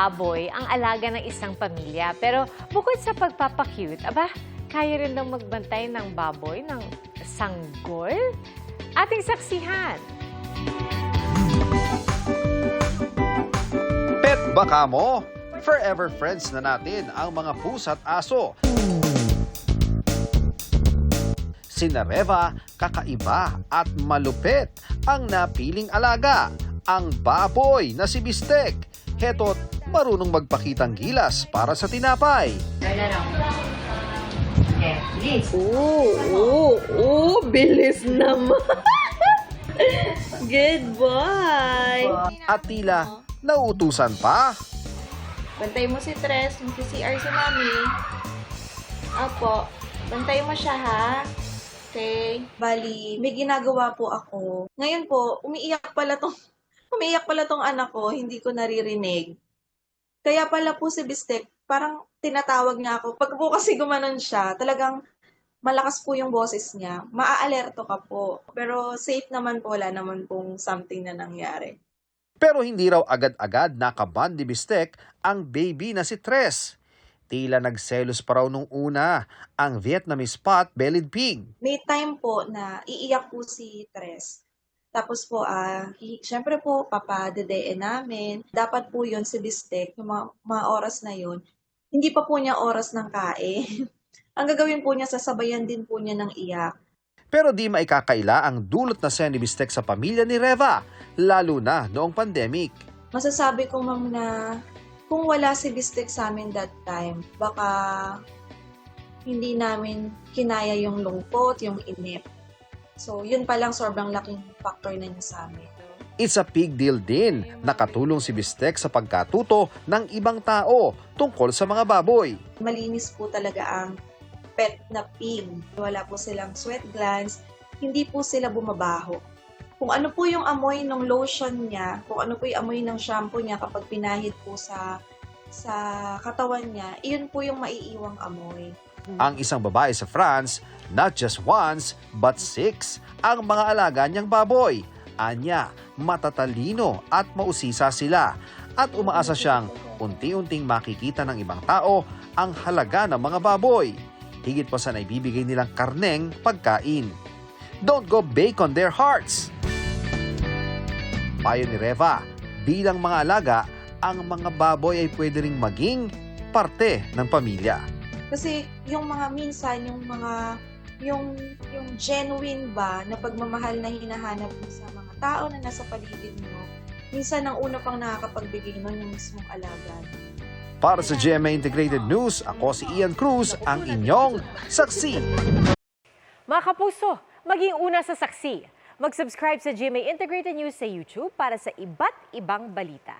baboy ang alaga ng isang pamilya. Pero bukod sa pagpapacute, kaya rin daw magbantay ng baboy ng sanggol? Ating saksihan. Pet baka mo? Forever friends na natin ang mga pusa at aso. Sina Reva, kakaiba at malupit ang napiling alaga, ang baboy na si Bistek. Heto't marunong magpakitang gilas para sa tinapay. Bilis naman. Good boy. At tila nauutusan pa. Bantay mo si Tres, mag-CR si Mami. Apo, bantay mo siya ha. Okay. Bali, may ginagawa po ako. Ngayon po, umiiyak pala tong anak ko, hindi ko naririnig. Kaya pala po si Bistek, parang tinatawag niya ako. Pag po kasi gumanon siya, talagang malakas po yung boses niya. Maaalerto ka po. Pero safe naman po, wala naman pong something na nangyari. Pero hindi raw agad-agad nakaban ni Bistek ang baby na si Tres. Tila nagselos pa raw nung una ang Vietnamese pot-bellied pig. May time po na iiyak po si Tres. Tapos po, syempre po, papadedein namin. Dapat po yun si Bistek, yung mga oras na yun, hindi pa po niya oras ng kain. Ang gagawin po niya, sasabayan din po niya ng iyak. Pero di maikakaila ang dulot na siya ni Bistek sa pamilya ni Reva, lalo na noong pandemic. Masasabi ko, ma'am, na kung wala si Bistek sa amin that time, baka hindi namin kinaya yung lungkot, yung inip. So, yun palang sobrang laking factor na niya sa amin. It's a big deal din na katulong si Bistek sa pagkatuto ng ibang tao tungkol sa mga baboy. Malinis po talaga ang pet na pig. Wala po silang sweat glands, hindi po sila bumabaho. Kung ano po yung amoy ng lotion niya, kung ano po yung amoy ng shampoo niya kapag pinahid po sa katawan niya, iyon po yung maiiwang amoy. Ang isang babae sa France, not just once, but 6 ang mga alaga niyang baboy. Anya, matatalino at mausisa sila at umaasa siyang unti-unting makikita ng ibang tao ang halaga ng mga baboy. Higit pa sa naibibigay nilang karneng pagkain. Don't go bake on their hearts! Payo ni Reva, bilang mga alaga, ang mga baboy ay pwede ring maging parte ng pamilya. Kasi yung mga minsan, yung genuine ba na pagmamahal na hinahanap mo sa mga tao na nasa paligid mo, minsan ang una pang nakakapagbigay nun yung mismong alaga. Para sa GMA Integrated News, ako si Ian Cruz, ang inyong saksi. Mga kapuso, maging una sa saksi. Mag-subscribe sa GMA Integrated News sa YouTube para sa iba't ibang balita.